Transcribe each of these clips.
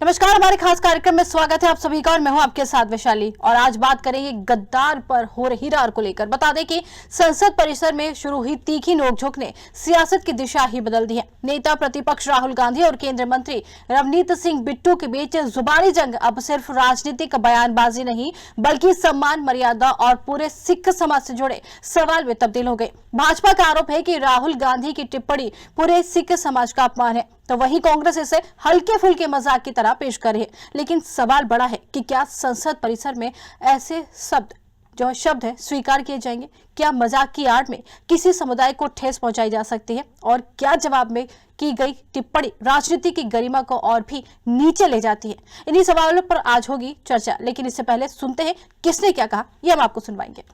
नमस्कार, हमारे खास कार्यक्रम में स्वागत है आप सभी का और मैं हूं आपके साथ वैशाली। और आज बात करेंगे गद्दार पर हो रही रार को लेकर। बता दें कि संसद परिसर में शुरू हुई तीखी नोकझोंक ने सियासत की दिशा ही बदल दी है। नेता प्रतिपक्ष राहुल गांधी और केंद्रीय मंत्री रवनीत सिंह बिट्टू के बीच जुबानी जंग अब सिर्फ राजनीतिक बयानबाजी नहीं बल्कि सम्मान, मर्यादा और पूरे सिख समाज से जुड़े सवाल में तब्दील हो गए। भाजपा का आरोप है कि राहुल गांधी की टिप्पणी पूरे सिख समाज का अपमान है, तो वहीं कांग्रेस इसे हल्के फुल्के मजाक की तरह पेश कर रही है। लेकिन सवाल बड़ा है कि क्या संसद परिसर में ऐसे शब्द है स्वीकार किए जाएंगे? क्या मजाक की आड़ में किसी समुदाय को ठेस पहुंचाई जा सकती है? और क्या जवाब में की गई टिप्पणी राजनीति की गरिमा को और भी नीचे ले जाती है? इन्हीं सवालों पर आज होगी चर्चा, लेकिन इससे पहले सुनते हैं किसने क्या कहा, ये हम आपको सुनवाएंगे।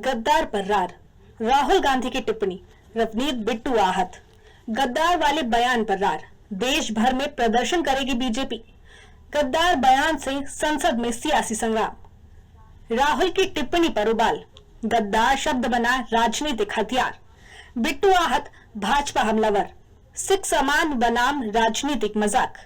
गद्दार पर रार, राहुल गांधी की टिप्पणी, रवनीत बिट्टू आहत। गद्दार वाले बयान पर रार, देश भर में प्रदर्शन करेगी बीजेपी। गद्दार बयान से संसद में सियासी संग्राम। राहुल की टिप्पणी पर उबाल, गद्दार शब्द बना राजनीतिक हथियार। बिट्टू आहत, भाजपा हमलावर, सिख समान बनाम राजनीतिक मजाक।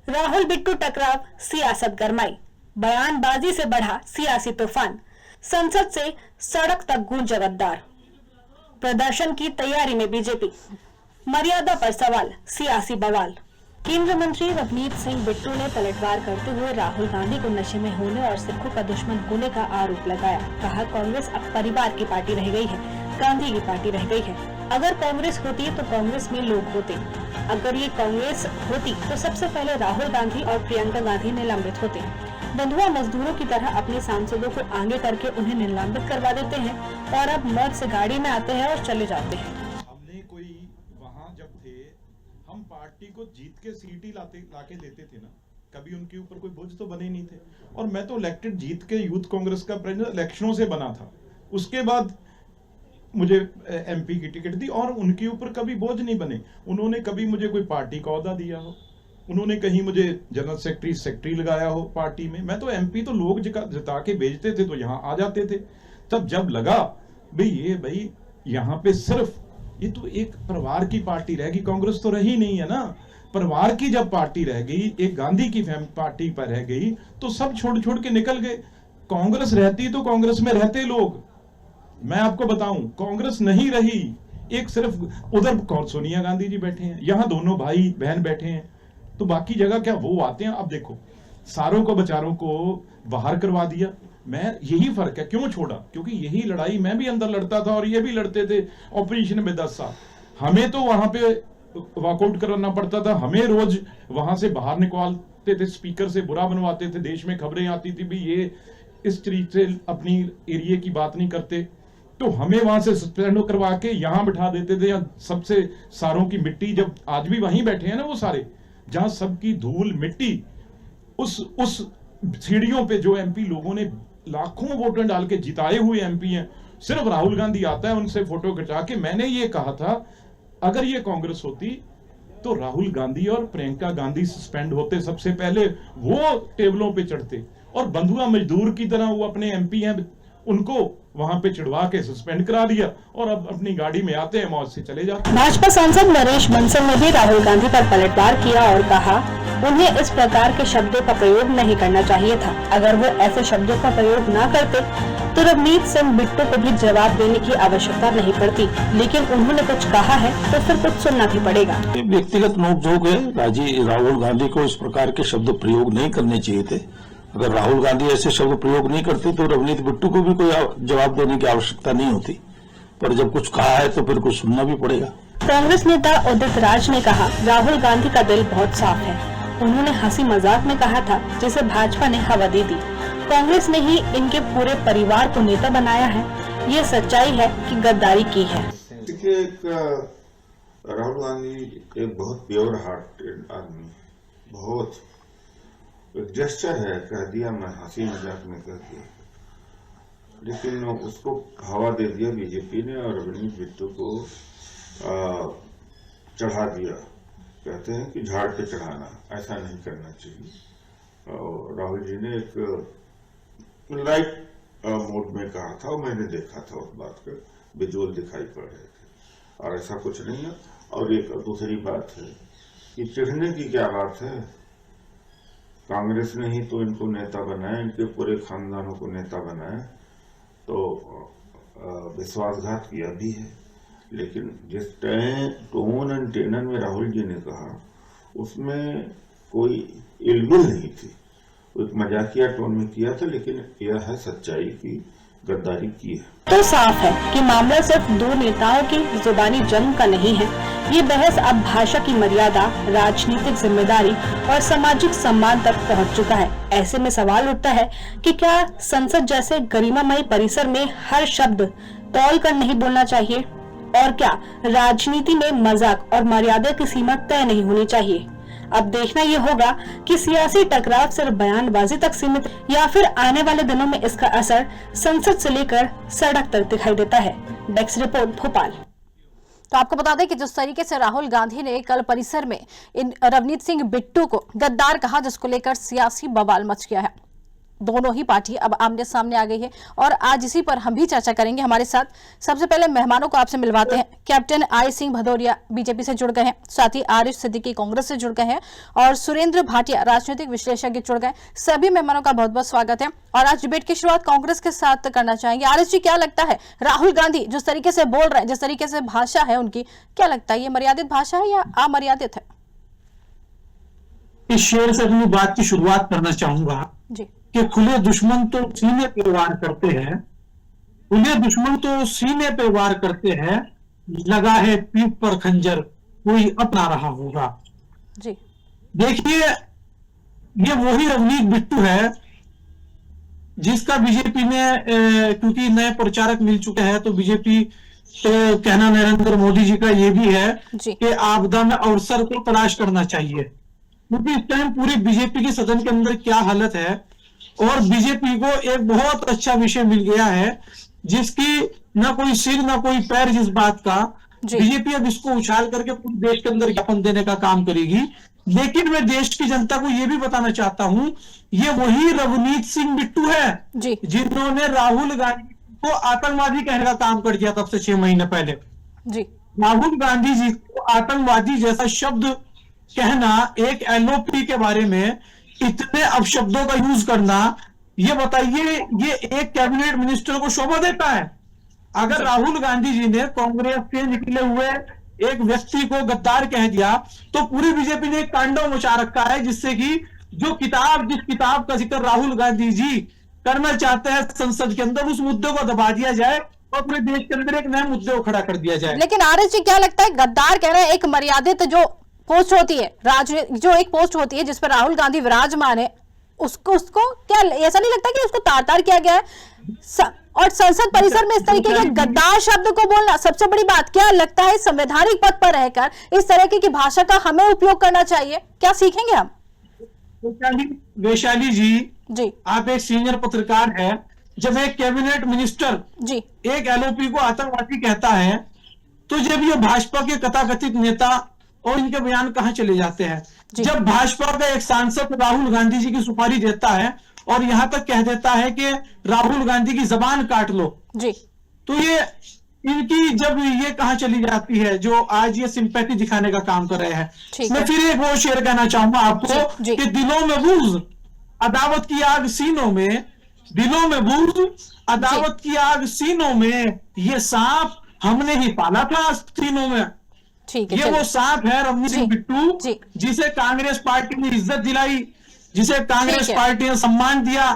राहुल बिट्टू टकराव, सियासत गरमाई, बयानबाजी से बढ़ा सियासी तूफान। संसद से सड़क तक गूंजा गद्दार। प्रदर्शन की तैयारी में बीजेपी। मर्यादा पर सवाल, सियासी बवाल। केंद्रीय मंत्री रवनीत सिंह बिट्टू ने पलटवार करते हुए राहुल गांधी को नशे में होने और सिखों का दुश्मन होने का आरोप लगाया। कहा, कांग्रेस अब परिवार की पार्टी रह गई है, गांधी की पार्टी रह गई है। अगर कांग्रेस होती तो कांग्रेस में लोग होते। अगर ये कांग्रेस होती तो सबसे पहले राहुल गांधी और प्रियंका गांधी निलंबित होते। बंधुआ मजदूरों की तरह अपने सांसदों को आगे करके उन्हें निलंबित करवा देते हैं और अब मौत से गाड़ी में आते हैं और चले जाते हैं। हमने कोई वहां जब थे, हम पार्टी को जीत के सीट ही लाके देते थे ना, कभी उनके ऊपर कोई बोझ तो बने ही नहीं थे। और मैं तो इलेक्टेड जीत के यूथ कांग्रेस का प्रेसिडेंट इलेक्शनों से बना था, उसके बाद मुझे एमपी की टिकट दी और उनके ऊपर कभी बोझ नहीं बने। उन्होंने कभी मुझे कोई पार्टी का ओहदा दिया हो, उन्होंने कहीं मुझे जनरल सेक्रेटरी लगाया हो पार्टी में। मैं तो एमपी तो लोग जिता के भेजते थे तो यहाँ आ जाते थे। तब जब लगा भाई यहाँ पे सिर्फ ये तो एक परिवार की पार्टी रहेगी, कांग्रेस तो रही नहीं है ना। परिवार की जब पार्टी रह गई, एक गांधी की पार्टी पर रह गई, तो सब छोड़ छोड़ के निकल गए। कांग्रेस रहती तो कांग्रेस में रहते लोग। मैं आपको बताऊं, कांग्रेस नहीं रही, एक सिर्फ उधर सोनिया गांधी जी बैठे हैं, यहाँ दोनों भाई बहन बैठे हैं, तो बाकी जगह क्या वो आते हैं? अब देखो, सारों को बेचारों को बाहर करवा दिया। मैं यही फर्क है, क्यों छोड़ा? क्योंकि यही लड़ाई मैं भी अंदर लड़ता था और ये भी लड़ते थे ऑपोजिशन में 10 साल। हमें तो वहां पे वॉकआउट करना पड़ता था, हमें रोज वहां से बाहर निकालते थे, स्पीकर से बुरा बनवाते थे, देश में खबरें आती थी भी ये इस तरीके से अपनी एरिया की बात नहीं करते, तो हमें वहां से सस्पेंड करवा के यहां बिठा देते थे। सबसे सारों की मिट्टी, जब आज भी वहीं बैठे हैं ना वो सारे, जहां सबकी धूल मिट्टी, उस सीढ़ियों पे जो एमपी लोगों ने लाखों वोटर डाल के जिताए हुए एमपी हैं, सिर्फ राहुल गांधी आता है उनसे फोटो खिंचा के। मैंने ये कहा था, अगर ये कांग्रेस होती तो राहुल गांधी और प्रियंका गांधी सस्पेंड होते, सबसे पहले वो टेबलों पे चढ़ते, और बंधुआ मजदूर की तरह वो अपने एमपी हैं उनको वहां पे चढ़वा के सस्पेंड करा दिया और अब अपनी गाड़ी में आते हैं, मौज से चले जाते हैं। भाजपा सांसद नरेश बंसल ने भी राहुल गांधी पर पलटवार किया और कहा, उन्हें इस प्रकार के शब्दों का प्रयोग नहीं करना चाहिए था। अगर वो ऐसे शब्दों का प्रयोग ना करते तो रवनीत सिंह बिट्टू को भी जवाब देने की आवश्यकता नहीं पड़ती, लेकिन उन्होंने कुछ कहा है तो फिर कुछ सुनना भी पड़ेगा। व्यक्तिगत नोकझोंक है। राहुल गांधी को इस प्रकार के शब्द प्रयोग नहीं करने चाहिए थे। अगर राहुल गांधी ऐसे शब्द प्रयोग नहीं करते तो रवनीत बिट्टू को भी कोई जवाब देने की आवश्यकता नहीं होती, पर जब कुछ कहा है तो फिर कुछ सुनना भी पड़ेगा। कांग्रेस नेता उदित राज ने कहा, राहुल गांधी का दिल बहुत साफ है। उन्होंने हंसी मजाक में कहा था, जिसे भाजपा ने हवा दे दी। कांग्रेस ने ही इनके पूरे परिवार को नेता बनाया है, ये सच्चाई है कि गद्दारी की है। देखिए, राहुल गांधी एक बहुत प्योर हार्टेड आदमी, बहुत एक जेस्चर है, कह दिया, मैं हंसी मजाक में कह दिया। लेकिन उसको हवा दे दिया बीजेपी ने और रवनीत बिट्टू को चढ़ा दिया। कहते हैं कि झाड़ पे चढ़ाना, ऐसा नहीं करना चाहिए। और राहुल जी ने एक लाइट मोड में कहा था और मैंने देखा था उस बात का, विजुअल दिखाई पड़ रहे थे और ऐसा कुछ नहीं है। और एक दूसरी बात है कि चिढ़ने की क्या बात है, कांग्रेस ने ही तो इनको नेता बनाया, इनके पूरे खानदानों को नेता बनाया, तो विश्वासघात किया भी है। लेकिन जिस टोन एंड टेनर में राहुल जी ने कहा उसमें कोई इल्मिल नहीं थी, एक मजाकिया टोन में किया था। लेकिन यह है सच्चाई की गद्दारी की है। तो साफ है कि मामला सिर्फ दो नेताओं की जुबानी जंग का नहीं है। ये बहस अब भाषा की मर्यादा, राजनीतिक जिम्मेदारी और सामाजिक सम्मान तक पहुंच चुका है। ऐसे में सवाल उठता है कि क्या संसद जैसे गरिमामय परिसर में हर शब्द तौल कर नहीं बोलना चाहिए, और क्या राजनीति में मजाक और मर्यादा की सीमा तय नहीं होनी चाहिए। अब देखना ये होगा कि सियासी टकराव सिर्फ बयानबाजी तक सीमित या फिर आने वाले दिनों में इसका असर संसद से लेकर सड़क तक दिखाई देता है। Desk report, Bhopal. तो आपको बता दें कि जिस तरीके से राहुल गांधी ने कल परिसर में रवनीत सिंह बिट्टू को गद्दार कहा, जिसको लेकर सियासी बवाल मच गया है। दोनों ही पार्टी अब आमने सामने आ गई है और आज इसी पर हम भी चर्चा करेंगे। हमारे साथ सबसे पहले मेहमानों को आपसे मिलवाते हैं। Captain I Singh Bhadauria BJP से जुड़ गए हैं, साथ ही आरिफ सिद्दीकी कांग्रेस से जुड़ गए हैं और सुरेंद्र भाटिया राजनीतिक विश्लेषज्ञ जुड़ गए। सभी मेहमानों का बहुत बहुत स्वागत है और आज डिबेट की शुरुआत कांग्रेस के साथ करना चाहेंगे। आरिफ जी, क्या लगता है राहुल गांधी जिस तरीके से बोल रहे हैं, जिस तरीके से भाषा है उनकी, क्या लगता है ये मर्यादित भाषा है या अमर्यादित है? इस शेर से अपनी बात की शुरुआत करना चाहूंगा जी कि खुले दुश्मन तो सीने पे वार करते हैं, खुले दुश्मन तो सीने पे वार करते हैं, लगा है पीठ पर खंजर कोई अपना रहा होगा। जी देखिए, ये वही रवनीत बिट्टू है जिसका बीजेपी ने क्योंकि नए प्रचारक मिल चुके हैं तो बीजेपी कहना नरेंद्र मोदी जी का ये भी है कि आपदा में अवसर को तलाश करना चाहिए, क्योंकि इस टाइम पूरी बीजेपी के सदन के अंदर क्या हालत है और बीजेपी को एक बहुत अच्छा विषय मिल गया है जिसकी ना कोई सिर ना कोई पैर, जिस बात का बीजेपी अब इसको उछाल करके पूरे देश के अंदर ज्ञापन देने का काम करेगी। लेकिन मैं देश की जनता को यह भी बताना चाहता हूं, ये वही रवनीत सिंह बिट्टू है जिन्होंने राहुल गांधी को आतंकवादी कहने का काम कर दिया तब से 6 महीने पहले। राहुल गांधी जी को आतंकवादी जैसा शब्द कहना, एक एलओपी के बारे में इतने अपशब्दों का यूज करना, ये बताइए ये एक कैबिनेट मिनिस्टर को शोभा देता है? अगर राहुल गांधी जी ने कांग्रेस से निकले हुए एक व्यक्ति को गद्दार कह दिया तो पूरी बीजेपी ने एक तांडव मचा रखा है, जिससे कि जिस किताब का जिक्र राहुल गांधी जी करना चाहते हैं संसद के अंदर, उस मुद्दे को दबा दिया जाए और पूरे देश के अंदर एक नए मुद्दे को खड़ा कर दिया जाए। लेकिन आरएस जी, क्या लगता है गद्दार कह रहे हैं, एक मर्यादित जो पोस्ट होती है, जो एक पोस्ट होती है जिस पर राहुल गांधी विराजमान है, उसको क्या ऐसा नहीं लगता कि उसको तार किया गया है? और संसद परिसर में इस तरीके के गद्दार शब्द को बोलना सबसे बड़ी बात, क्या लगता है संवैधानिक पद पर रहकर इस तरह की भाषा का हमें उपयोग करना चाहिए? क्या सीखेंगे हम? वैशाली जी, आप एक सीनियर पत्रकार है, जब एक कैबिनेट मिनिस्टर एक एलओपी को आतंकवादी कहता है तो जब ये भाजपा के तथाकथित नेता और इनके बयान कहां चले जाते हैं? जब भाजपा का एक सांसद राहुल गांधी जी की सुपारी देता है और यहां तक कह देता है कि राहुल गांधी की जबान काट लो, तो ये इनकी जब ये कहां चली जाती है जो आज ये सिंपैथी दिखाने का काम कर रहे हैं। मैं फिर एक वो शेर कहना चाहूंगा आपको कि दिलों में बूझ अदावत की आग सीनों में, दिलों में बूझ अदावत की आग सीनों में, ये सांप हमने ही पाला था सीनों में। ये वो सांप है रवनीत सिंह बिट्टू, जिसे कांग्रेस पार्टी ने इज्जत दिलाई, जिसे कांग्रेस पार्टी ने सम्मान दिया,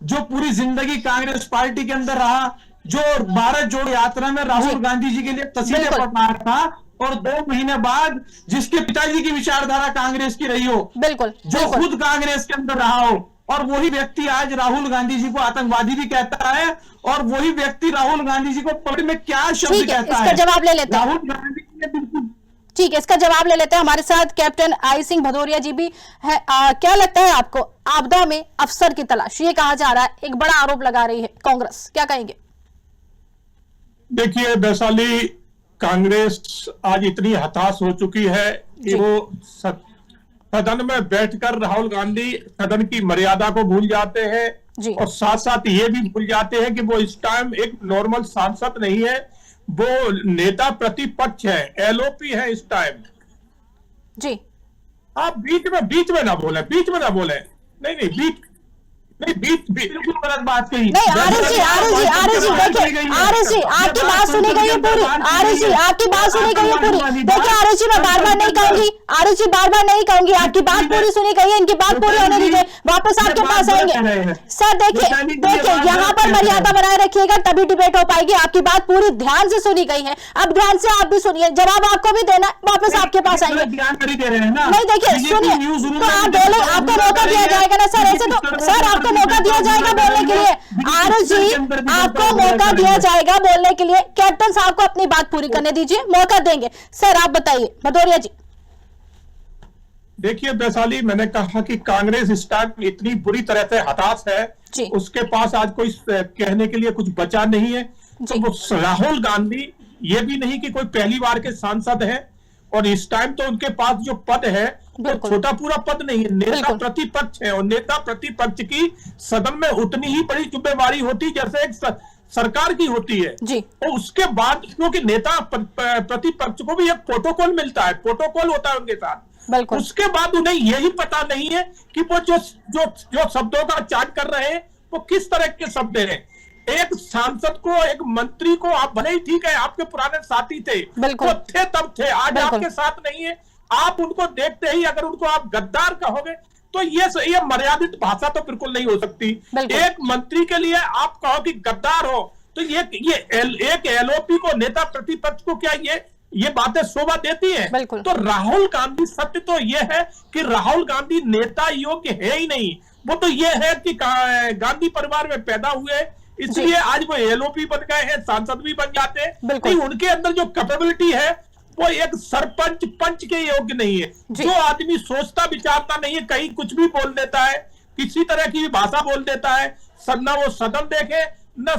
जो पूरी जिंदगी कांग्रेस पार्टी के अंदर रहा, जो भारत जोड़ो यात्रा में राहुल गांधी जी के लिए तस्वीरें पढ़ रहा था और 2 महीने बाद जिसके पिताजी की विचारधारा कांग्रेस की रही हो, जो खुद कांग्रेस के अंदर रहा हो, और वही व्यक्ति आज राहुल गांधी जी को आतंकवादी भी कहता है और वही व्यक्ति राहुल गांधी जी को पब्लिक में क्या शब्द कहता है, जवाब ले लेते हैं। राहुल गांधी ने बिल्कुल ठीक है, इसका जवाब ले लेते हैं। हमारे साथ कैप्टन आई सिंह भदौरिया जी भी है। क्या लगता है आपको, आपदा में अफसर की तलाश ये कहा जा रहा है, एक बड़ा आरोप लगा रही है कांग्रेस, क्या कहेंगे? देखिए वैशाली, कांग्रेस आज इतनी हताश हो चुकी है कि वो सदन में बैठकर राहुल गांधी सदन की मर्यादा को भूल जाते हैं और साथ साथ ये भी भूल जाते हैं कि वो इस टाइम एक नॉर्मल सांसद नहीं है, वो नेता प्रतिपक्ष है, एलओपी है इस टाइम। जी, आप बीच में ना बोले, नहीं बिल्कुल गलत बात कही। नहीं आरएस जी देखिए, आरएस जी आपकी बात सुनी गई है पूरी, आरएस जी आपकी बात सुनी गई है पूरी। देखिए आरएस जी, मैं बार बार नहीं कहूंगी, आरएस जी बार बार नहीं कहूंगी, आपकी बात पूरी सुनी गई है, इनकी बात पूरी होने दीजिए, वापस आपके पास आएंगे। सर देखिए यहाँ पर मर्यादा बनाए रखिएगा, तभी डिबेट हो पाएगी। आपकी बात पूरी ध्यान से सुनी गई है, अब ध्यान से आप भी सुनिए, जवाब आपको भी देना, वापस आपके पास आएंगे। नहीं देखिए सुनिए, तो आप बोले, आपको मौका दिया जाएगा ना सर, ऐसे तो सर आपको मौका दिया जाएगा बोलने के लिए। आरएस जी आपको मौका दिया जाएगा बोलने के लिए, कैप्टन साहब को अपनी बात पूरी करने दीजिए, मौका देंगे। सर आप बताइए भदौरिया जी। देखिए वैशाली, मैंने कहा कि कांग्रेस इस टाइम इतनी बुरी तरह से हताश है, उसके पास आज कोई कहने के लिए कुछ बचा नहीं है। तो वो राहुल गांधी ये भी नहीं कि कोई पहली बार के सांसद है, और इस टाइम तो उनके पास जो पद है वो छोटा पूरा पद नहीं है, नेता प्रतिपक्ष है, और नेता प्रतिपक्ष की सदन में उतनी ही बड़ी जिम्मेवारी होती जैसे एक सरकार की होती है। तो उसके बाद क्योंकि नेता प्रतिपक्ष को भी एक प्रोटोकॉल मिलता है, प्रोटोकॉल होता है उनके साथ, उसके बाद उन्हें यही पता नहीं है कि वो जो शब्दों का उच्चारण कर रहे हैं वो किस तरह के शब्द हैं। एक सांसद को, एक मंत्री को, आप भले ही ठीक है आपके पुराने साथी थे, तो थे तब थे, आज आपके साथ नहीं है, आप उनको देखते ही अगर उनको आप गद्दार कहोगे तो ये मर्यादित भाषा तो बिल्कुल नहीं हो सकती। एक मंत्री के लिए आप कहो कि गद्दार हो, तो ये एक एलओपी को, नेता प्रतिपक्ष को क्या ये बातें शोभा देती है? तो राहुल गांधी, सत्य तो ये है कि राहुल गांधी नेता योग्य है ही नहीं, वो तो ये है कि गांधी परिवार में पैदा हुए, इसलिए आज वो एलओपी बन गए हैं, सांसद भी बन जाते हैं। नहीं, उनके अंदर जो कैपेबिलिटी है वो एक सरपंच पंच के योग्य नहीं है। जो आदमी सोचता विचारता नहीं है, कहीं कुछ भी बोल देता है, किसी तरह की भाषा बोल देता है, न वो सदन देखे न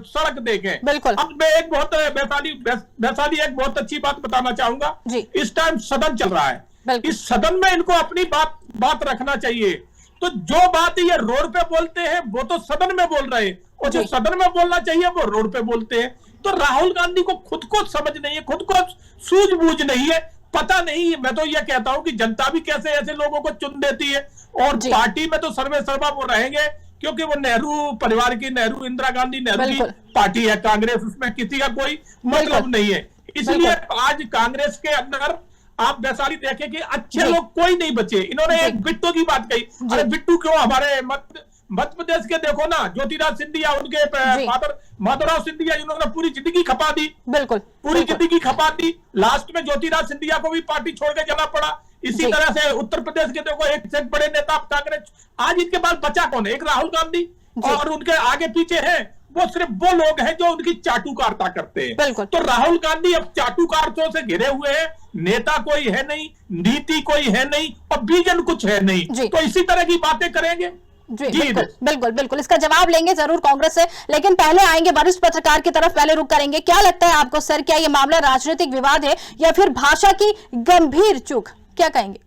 सड़क देखे। अब मैं एक बहुत वैशाली एक बहुत अच्छी बात बताना चाहूंगा। इस टाइम सदन चल रहा है, इस सदन में इनको अपनी बात रखना चाहिए। तो जो बात ये रोड पे बोलते हैं वो तो सदन में बोल रहे हैं, और जो सदन में बोलना चाहिए वो रोड पे बोलते हैं। तो राहुल गांधी को खुद को समझ नहीं है, खुद को सूझबूझ नहीं है, पता नहीं है। मैं तो ये कहता हूं कि जनता भी कैसे ऐसे लोगों को चुन देती है, और पार्टी में तो सर्वे सर्वा वो रहेंगे, क्योंकि वो नेहरू परिवार की, नेहरू इंदिरा गांधी नेहरू की पार्टी है कांग्रेस, उसमें किसी का कोई मतलब नहीं है। इसलिए आज कांग्रेस के अंदर आप वैशाली देखें कि अच्छे लोग कोई नहीं बचे। इन्होंने एक बिट्टू की बात कही, अरे बिट्टू क्यों, हमारे मध्य प्रदेश के देखो ना, ज्योतिराज सिंधिया, उनके फादर माधवराव सिंधिया, इन्होंने पूरी जिंदगी खपा दी, पूरी जिंदगी खपा दी। लास्ट में ज्योतिराज सिंधिया को भी पार्टी छोड़ के जाना पड़ा। इसी तरह से उत्तर प्रदेश के देखो, एक से बड़े नेता कांग्रेस, आज इनके बाद बचा कौन है? एक राहुल गांधी, और उनके आगे पीछे है वो सिर्फ वो लोग हैं जो उनकी चाटुकारिता करते हैं। तो राहुल गांधी अब चाटुकारियों से घिरे हुए हैं, नेता कोई है नहीं, नीति कोई है नहीं, और विजन कुछ है नहीं। तो इसी तरह की बातें करेंगे। जी बिल्कुल इसका जवाब लेंगे जरूर कांग्रेस से, लेकिन पहले आएंगे वरिष्ठ पत्रकार की तरफ, पहले रुक करेंगे। क्या लगता है आपको सर, क्या ये मामला राजनीतिक विवाद है या फिर भाषा की गंभीर चूक, क्या कहेंगे?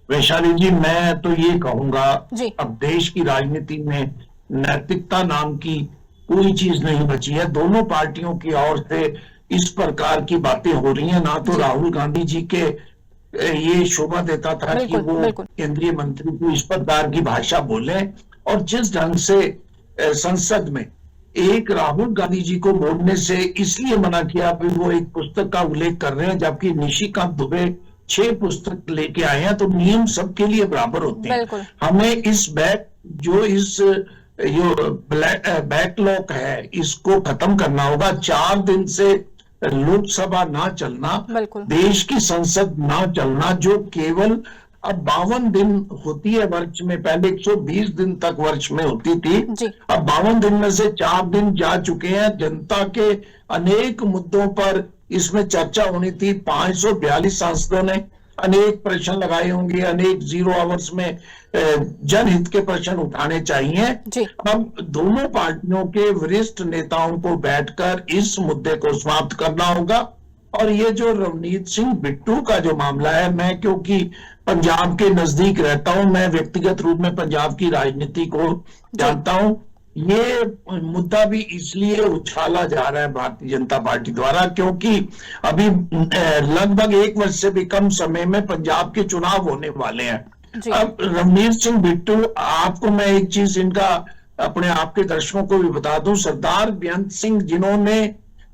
वैशाली जी, मैं तो ये कहूंगा, अब देश की राजनीति में नैतिकता नाम की कोई चीज नहीं बची है। दोनों पार्टियों की ओर से इस प्रकार की बातें हो रही हैं। ना तो राहुल गांधी जी के ये शोभा देता था कि वो केंद्रीय मंत्री को इस प्रकार की भाषा बोले, और जिस ढंग से संसद में एक राहुल गांधी जी को बोलने से इसलिए मना किया कि वो एक पुस्तक का उल्लेख कर रहे हैं, जबकि निशिकांत दुबे 6 पुस्तक लेके आए हैं। तो नियम सबके लिए बराबर होते हैं। हमें इस बैकलॉग है, इसको खत्म करना होगा। 4 दिन से लोकसभा ना चलना, देश की संसद ना चलना, जो केवल अब 52 दिन होती है वर्ष में, पहले 120 दिन तक वर्ष में होती थी, अब 52 दिन में से 4 दिन जा चुके हैं। जनता के अनेक मुद्दों पर इसमें चर्चा होनी थी। 542 सांसदों ने अनेक प्रश्न लगाए होंगे, अनेक 0 आवर्स में जनहित के प्रश्न उठाने चाहिए। अब दोनों पार्टियों के वरिष्ठ नेताओं को बैठकर इस मुद्दे को समाप्त करना होगा। और ये जो रवनीत सिंह बिट्टू का जो मामला है, मैं क्योंकि पंजाब के नजदीक रहता हूं, मैं व्यक्तिगत रूप में पंजाब की राजनीति को जानता हूं। ये मुद्दा भी इसलिए उछाला जा रहा है भारतीय जनता पार्टी द्वारा क्योंकि अभी लगभग 1 वर्ष से भी कम समय में पंजाब के चुनाव होने वाले हैं। अब रवनीत सिंह बिट्टू, आपको मैं एक चीज इनका अपने आपके दर्शकों को भी बता दूं, सरदार बेअंत सिंह जिन्होंने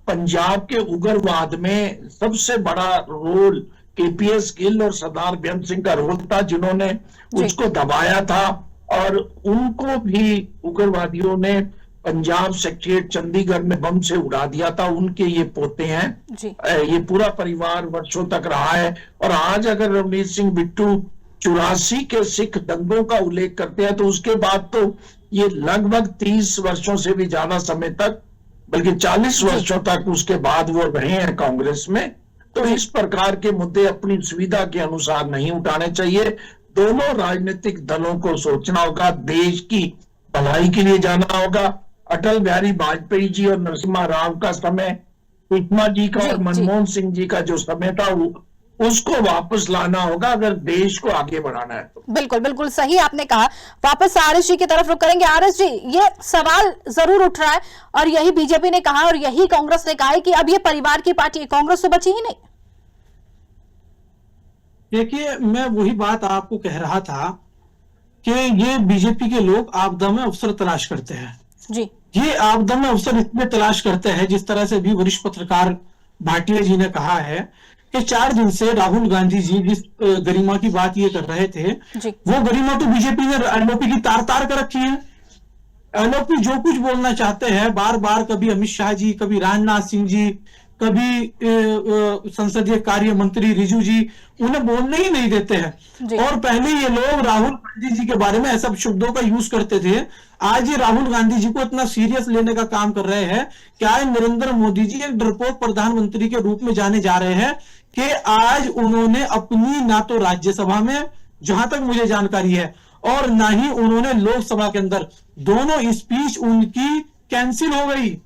पंजाब के उग्रवाद में सबसे बड़ा रोल केपीएस गिल और सरदार बेअंत सिंह का रोल था, जिन्होंने उसको दबाया था और उनको भी उग्रवादियों ने पंजाब सेक्रेटरीट चंडीगढ़ में बम से उड़ा दिया था। उनके ये पोते हैं। ये पूरा परिवार वर्षों तक रहा है। और आज अगर रवनीत सिंह बिट्टू 84 के सिख दंगों का उल्लेख करते हैं तो उसके बाद तो ये लगभग 30 वर्षों से भी ज्यादा समय तक, बल्कि 40 वर्षों तक उसके बाद वो रहे हैं कांग्रेस में। तो इस प्रकार के मुद्दे अपनी सुविधा के अनुसार नहीं उठाने चाहिए। दोनों राजनीतिक दलों को सोचना होगा, देश की भलाई के लिए जाना होगा। अटल बिहारी वाजपेयी जी और नरसिम्हा राव का समय, सुषमा जी का और मनमोहन सिंह जी का जो समय था उसको वापस लाना होगा अगर देश को आगे बढ़ाना है तो। बिल्कुल बिल्कुल सही आपने कहा। वापस आरएस जी की तरफ रुख करेंगे। आरएस जी, ये सवाल जरूर उठ रहा है और यही बीजेपी ने कहा और यही कांग्रेस ने कहा है कि अब ये परिवार की पार्टी है, कांग्रेस तो बची ही नहीं। देखिए, मैं वही बात आपको कह रहा था कि ये बीजेपी के लोग आपदा में अवसर तलाश करते हैं जी। ये आपदा में अवसर इसलिए तलाश करते हैं, जिस तरह से भी वरिष्ठ पत्रकार भाटिया जी ने कहा है कि 4 दिन से राहुल गांधी जी जिस गरिमा की बात ये कर रहे थे वो गरिमा तो बीजेपी ने एलओपी की तार तार कर रखी है। एलओपी जो कुछ बोलना चाहते हैं बार बार, कभी अमित शाह जी, कभी राजनाथ सिंह जी, कभी संसदीय कार्य मंत्री रिजू जी, उन्हें बोलने ही नहीं देते हैं। और पहले ये लोग राहुल गांधी जी के बारे में ऐसा शब्दों का यूज करते थे। आज ये राहुल गांधी जी को इतना सीरियस लेने का काम कर रहे हैं कि आज नरेंद्र मोदी जी एक डरपोक प्रधानमंत्री के रूप में जाने जा रहे हैं कि आज उन्होंने अपनी ना तो राज्यसभा में, जहां तक मुझे जानकारी है, और ना ही उन्होंने लोकसभा के अंदर, दोनों स्पीच उनकी कैंसिल हो गई।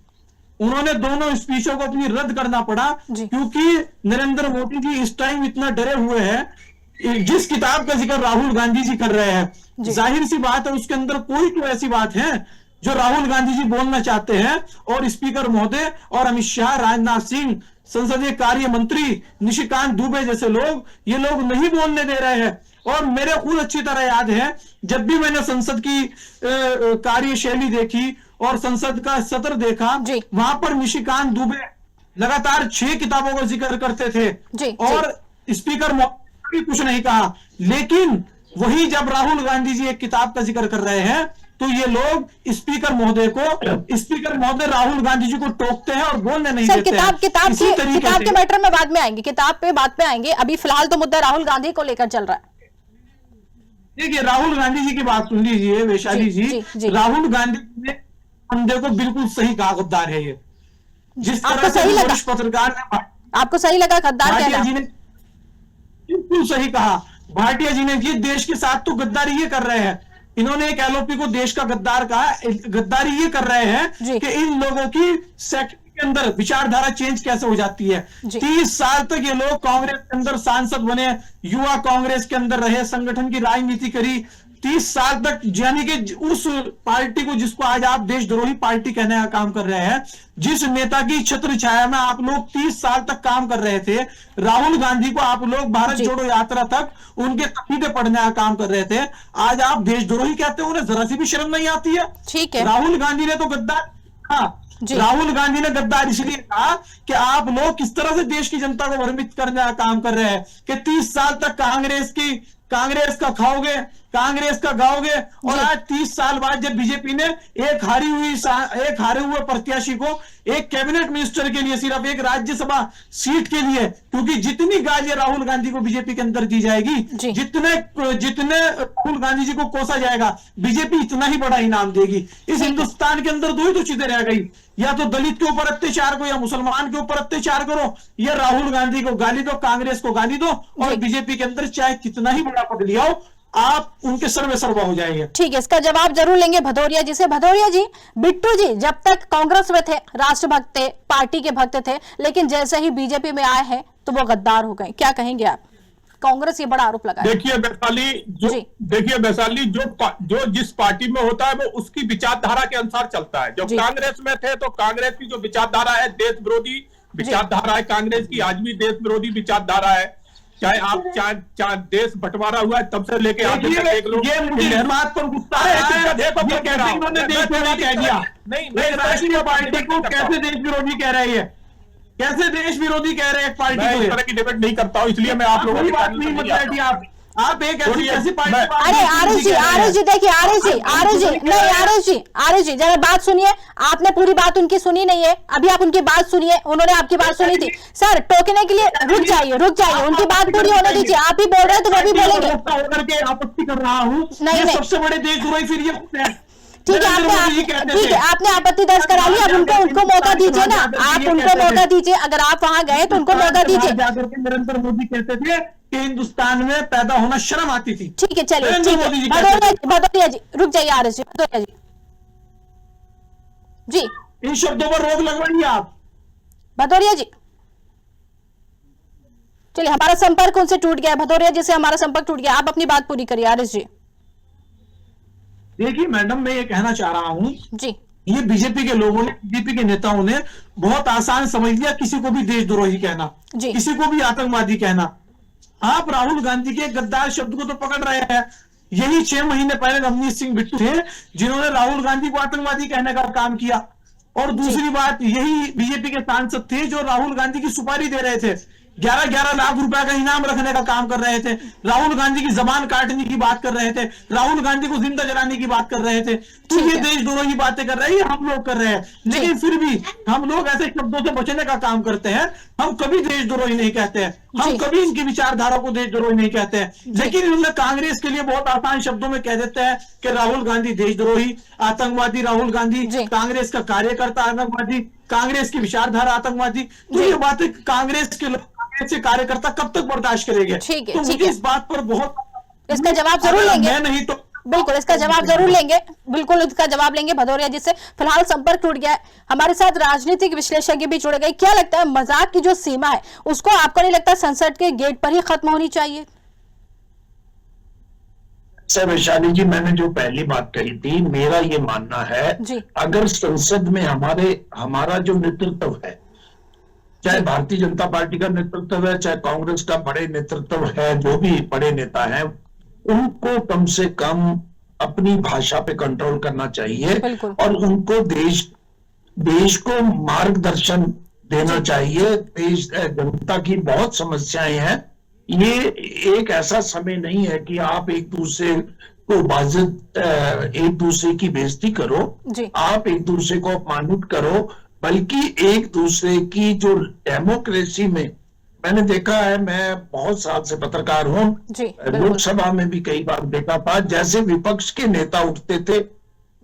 उन्होंने दोनों स्पीचों को अपनी रद्द करना पड़ा क्योंकि नरेंद्र मोदी जी इस टाइम इतना डरे हुए हैं। जिस किताब का जिक्र राहुल गांधी जी कर रहे हैं, जाहिर सी बात है उसके अंदर कोई तो ऐसी बात है जो राहुल गांधी जी बोलना चाहते हैं और स्पीकर महोदय और अमित शाह, राजनाथ सिंह, संसदीय कार्य मंत्री निशिकांत दुबे जैसे लोग, ये लोग नहीं बोलने दे रहे हैं। और मेरे खुद अच्छी तरह याद है, जब भी मैंने संसद की कार्यशैली देखी और संसद का सत्र देखा, वहां पर निशिकांत दुबे लगातार 6 किताबों का जिक्र करते थे और स्पीकर भी कुछ नहीं कहा। लेकिन वही जब राहुल गांधी जी एक किताब का जिक्र कर रहे हैं तो ये लोग स्पीकर महोदय राहुल गांधी जी को टोकते हैं और बोलने नहीं देते हैं। किताब के मैटर में बाद में आएंगे, किताब पे बात पे आएंगे। अभी फिलहाल तो मुद्दा राहुल गांधी को लेकर चल रहा है। देखिए, राहुल गांधी जी की बात सुन लीजिए वैशाली जी। राहुल गांधी ने बंदे को बिल्कुल सही कहा, गद्दार है ये। जिस तरह से वरिष्ठ पत्रकार ने, आपको सही लगा गद्दार भाटिया जी ने बिल्कुल सही कहा। भाटिया जी ने ये देश के साथ तो गद्दारी ये कर रहे हैं। इन्होंने एक एलओपी को देश का गद्दार कहा। गद्दारी ये कर रहे हैं कि इन लोगों की सेक्टर के अंदर विचारधारा चेंज कैसे हो जाती है। 30 साल तक ये लोग कांग्रेस के अंदर सांसद बने, युवा कांग्रेस के अंदर रहे, संगठन की राजनीति करी 30 साल तक, यानी कि उस पार्टी को जिसको आज आप देशद्रोही पार्टी कहने का काम कर रहे हैं, जिस नेता की छत्र छाया में आप लोग 30 साल तक काम कर रहे थे, राहुल गांधी को आप लोग भारत जोड़ो यात्रा तक उनके तकीदे पढ़ने का काम कर रहे थे, आज आप देशद्रोही कहते हो। उन्हें जरा सी भी शर्म नहीं आती है। ठीक है, राहुल गांधी ने तो गद्दार, राहुल गांधी ने गद्दार इसलिए कहा कि आप लोग किस तरह से देश की जनता को भ्रमित करने का काम कर रहे हैं कि 30 साल तक कांग्रेस का खाओगे कांग्रेस का गाओगे। और आज 30 साल बाद जब बीजेपी ने एक हारे हुए प्रत्याशी को एक कैबिनेट मिनिस्टर के लिए, सिर्फ एक राज्यसभा सीट के लिए, क्योंकि जितनी गालियां राहुल गांधी को बीजेपी के अंदर दी जाएगी, जितने राहुल गांधी जी को कोसा जाएगा, बीजेपी इतना ही बड़ा इनाम देगी। इस हिंदुस्तान के अंदर दो ही तो चीजें रह गई, या तो दलित के ऊपर अत्याचार करो, या मुसलमान के ऊपर अत्याचार करो, या राहुल गांधी को गाली दो, कांग्रेस को गाली दो, और बीजेपी के अंदर चाहे कितना ही बड़ा पद लिया हो, आप उनके सर्वे सर्वा हो जाएंगे। ठीक है, इसका जवाब जरूर लेंगे भदौरिया जी से। भदौरिया जी, बिट्टू जी जब तक कांग्रेस में थे राष्ट्रभक्त थे, पार्टी के भक्त थे, लेकिन जैसे ही बीजेपी में आए हैं तो वो गद्दार हो गए, क्या कहेंगे आप? कांग्रेस ये बड़ा आरोप लगा। देखिए वैशाली, जो जिस पार्टी में होता है वो उसकी विचारधारा के अनुसार चलता है। जब कांग्रेस में थे तो कांग्रेस की जो विचारधारा है देश विरोधी विचारधारा है, कांग्रेस की आज भी देश विरोधी विचारधारा है। चाहे आप चाहे देश बंटवारा हुआ है तब से लेके आज तक देख लो। ये मुझे इस बात पर गुस्सा है, इन्होंने देश विरोधी कह दिया। नहीं, राष्ट्रीय पार्टी को कैसे देश विरोधी कह रही है, कैसे देश विरोधी कह रहे हैं एक पार्टी को? इस तरह की डिबेट नहीं करता हूं, इसलिए मैं आप लोगों की बात नहीं मतलब आप एक ऐसी पार्टी। अरे आरएस जी देखिए, आरएस जी जरा बात सुनिए, आपने पूरी बात उनकी सुनी नहीं है, अभी आप उनकी बात सुनिए, उन्होंने आपकी बात सुनी थी। सर टोकने के लिए रुक जाइए, उनकी बात पूरी होने दीजिए। आप ही बोल रहे हैं तो वो भी बोलेंगे। होकर के आपत्ति कर रहा हूँ, नहीं सबसे बड़े देशद्रोही फिर ये ठीक है, आपने आपत्ति दर्ज करा ली, अब उनको मौका दीजिए ना, आप उनको मौका दीजिए। अगर आप वहां गए तो उनको मौका दीजिए। जाकर के नरेंद्र मोदी कहते थे कि हिंदुस्तान में पैदा होना शर्म आती थी। ठीक है, चलिए भदौरिया जी रुक जाइए, आरएस जी भदौरिया जी इन शब्दों पर रोक लगवाइए आप। भदौरिया जी चलिए, हमारा संपर्क उनसे टूट गया, भदौरिया जी से हमारा संपर्क टूट गया, आप अपनी बात पूरी करिए आरएस जी। देखिए मैडम, मैं ये कहना चाह रहा हूं जी, ये बीजेपी के लोगों ने, बीजेपी के नेताओं ने बहुत आसान समझ लिया किसी को भी देशद्रोही कहना, किसी को भी आतंकवादी कहना। आप राहुल गांधी के गद्दार शब्द को तो पकड़ रहे हैं। यही 6 महीने पहले रवनीत सिंह बिट्टू थे जिन्होंने राहुल गांधी को आतंकवादी कहने का काम किया। और दूसरी बात, यही बीजेपी के सांसद थे जो राहुल गांधी की सुपारी दे रहे थे, 11-11 लाख रुपए का इनाम रखने का काम कर रहे थे, राहुल गांधी की जबान काटने की बात कर रहे थे, राहुल गांधी को जिंदा जलाने की बात कर रहे थे। तो ये देशद्रोही बातें कर रहे हैं, हम लोग कर रहे हैं, लेकिन फिर भी हम लोग ऐसे शब्दों से बचने का काम करते हैं। हम कभी देशद्रोही नहीं कहते हैं, हम कभी इनकी विचारधारा को देशद्रोही नहीं कहते हैं, लेकिन इन्होंने कांग्रेस के लिए बहुत आसान शब्दों में कह देते हैं कि राहुल गांधी देशद्रोही, आतंकवादी राहुल गांधी, कांग्रेस का कार्यकर्ता आतंकवादी, कांग्रेस की विचारधारा आतंकवादी। तो ये बातें कांग्रेस के लोग, से कार्यकर्ता कब तक बर्दाश्त करेंगे? तो मुझे इस बात पर बहुत, इसका जवाब जरूर लेंगे। मैं नहीं तो बिल्कुल इसका जवाब जरूर लेंगे, बिल्कुल इसका जवाब लेंगे भदौरिया जी से। फिलहाल संपर्क टूट गया है। हमारे साथ राजनीतिक विश्लेषज्ञ भी जुड़ गए। क्या लगता है, मजाक की जो सीमा है उसको आपको नहीं लगता संसद के गेट पर ही खत्म होनी चाहिए? सर वैशाली जी, मैंने जो पहली बात कही थी, मेरा ये मानना है अगर संसद में हमारा जो नेतृत्व है, चाहे भारतीय जनता पार्टी का नेतृत्व है, चाहे कांग्रेस का बड़े नेतृत्व है, जो भी बड़े नेता हैं, उनको कम से कम अपनी भाषा पे कंट्रोल करना चाहिए और उनको देश को मार्गदर्शन देना चाहिए। देश जनता की बहुत समस्याएं हैं। ये एक ऐसा समय नहीं है कि आप एक दूसरे को एक दूसरे की बेइज्जती करो, आप एक दूसरे को अपमानित करो, बल्कि एक दूसरे की जो डेमोक्रेसी में मैंने देखा है, मैं बहुत साल से पत्रकार हूं, लोकसभा में भी कई बार देखा था, जैसे विपक्ष के नेता उठते थे,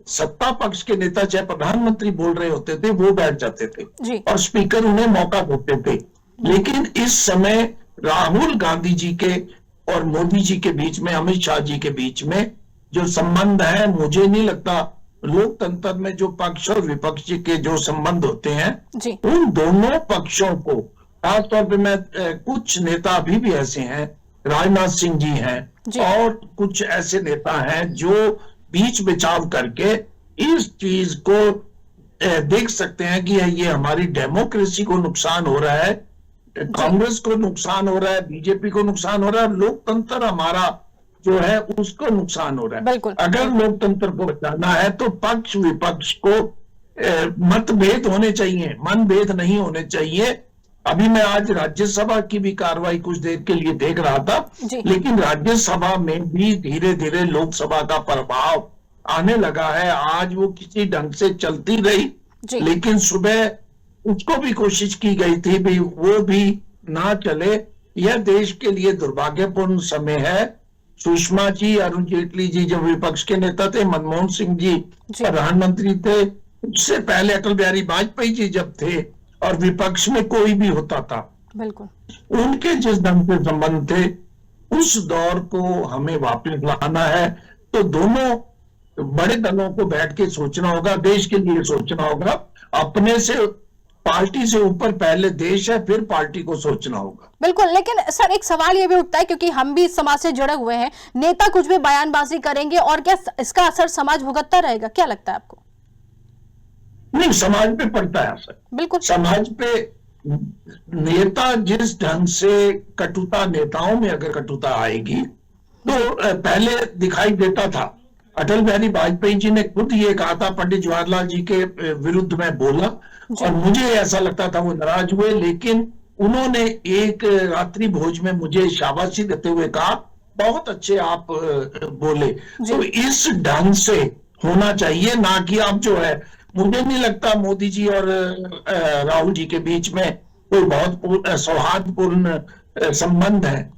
सत्ता पक्ष के नेता चाहे प्रधानमंत्री बोल रहे होते थे, वो बैठ जाते थे और स्पीकर उन्हें मौका देते थे। लेकिन इस समय राहुल गांधी जी के और मोदी जी के बीच में, अमित शाह जी के बीच में जो संबंध है, मुझे नहीं लगता लोकतंत्र में जो पक्ष और विपक्ष के जो संबंध होते हैं, उन दोनों पक्षों को, खासतौर पे मैं कुछ नेता अभी भी ऐसे हैं, राजनाथ सिंह जी हैं और कुछ ऐसे नेता हैं जो बीच बचाव करके इस चीज को देख सकते हैं कि ये हमारी डेमोक्रेसी को नुकसान हो रहा है, कांग्रेस को नुकसान हो रहा है, बीजेपी को नुकसान हो रहा है, लोकतंत्र हमारा जो है उसको नुकसान हो रहा है। अगर लोकतंत्र को बचाना है तो पक्ष विपक्ष को मतभेद होने चाहिए, मनभेद नहीं होने चाहिए। अभी मैं आज राज्यसभा की भी कार्रवाई कुछ देर के लिए देख रहा था, लेकिन राज्यसभा में भी धीरे धीरे लोकसभा का प्रभाव आने लगा है। आज वो किसी ढंग से चलती रही, लेकिन सुबह उसको भी कोशिश की गई थी भी वो भी ना चले। यह देश के लिए दुर्भाग्यपूर्ण समय है। सुषमा जी, अरुण जेटली जी जब विपक्ष के नेता थे, मनमोहन सिंह जी प्रधानमंत्री थे, उससे पहले अटल बिहारी वाजपेयी जी जब थे और विपक्ष में कोई भी होता था, बिल्कुल उनके जिस ढंग से संबंध थे उस दौर को हमें वापस लाना है। तो दोनों बड़े दलों को बैठ के सोचना होगा, देश के लिए सोचना होगा। अपने से, पार्टी से ऊपर पहले देश है, फिर पार्टी को सोचना होगा। बिल्कुल, लेकिन सर एक सवाल ये भी उठता है, क्योंकि हम भी इस समाज से जुड़े हुए हैं, नेता कुछ भी बयानबाजी करेंगे और क्या इसका असर समाज भुगतता रहेगा? क्या लगता है आपको? नहीं, समाज पे पड़ता है असर। बिल्कुल, समाज पे नेता जिस ढंग से कटुता, नेताओं में अगर कटुता आएगी तो पहले दिखाई देता था। अटल बिहारी वाजपेयी जी ने खुद ये कहा था, पंडित जवाहरलाल जी के विरुद्ध में बोला और मुझे ऐसा लगता था वो नाराज हुए, लेकिन उन्होंने एक रात्रि भोज में मुझे शाबाशी देते हुए कहा, बहुत अच्छे आप बोले। तो इस ढंग से होना चाहिए, ना कि आप जो है, मुझे नहीं लगता मोदी जी और राहुल जी के बीच में कोई बहुत सौहार्दपूर्ण संबंध है।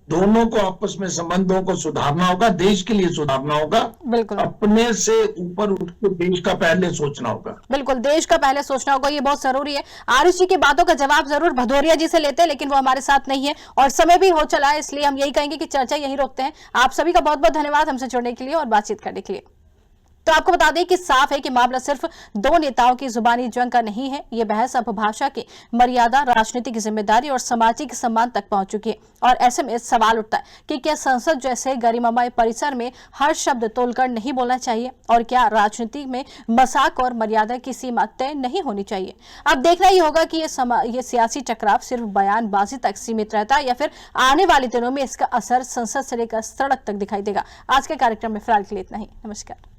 दोनों को आपस में संबंधों को सुधारना होगा, देश के लिए सुधारना होगा। बिल्कुल, अपने से ऊपर उठ के देश का पहले सोचना होगा। बिल्कुल, देश का पहले सोचना होगा, ये बहुत जरूरी है। आरुष जी की बातों का जवाब जरूर भदौरिया जी से लेते हैं, लेकिन वो हमारे साथ नहीं है और समय भी हो चला है, इसलिए हम यही कहेंगे कि चर्चा यही रोकते हैं। आप सभी का बहुत बहुत धन्यवाद हमसे जुड़ने के लिए और बातचीत करने के लिए। तो आपको बता दें कि साफ है कि मामला सिर्फ दो नेताओं की जुबानी जंग का नहीं है। ये बहस अब भाषा की मर्यादा, राजनीतिक जिम्मेदारी और सामाजिक सम्मान तक पहुंच चुकी है। और ऐसे में सवाल उठता है कि क्या संसद जैसे गरिमामय परिसर में हर शब्द तोलकर नहीं बोलना चाहिए, और क्या राजनीति में मजाक और मर्यादा की सीमा तय नहीं होनी चाहिए? अब देखना ही होगा कि ये सियासी टकराव सिर्फ बयानबाजी तक सीमित रहता है या फिर आने वाले दिनों में इसका असर संसद से लेकर सड़क तक दिखाई देगा। आज के कार्यक्रम में फिलहाल के लिए इतना ही। नमस्कार।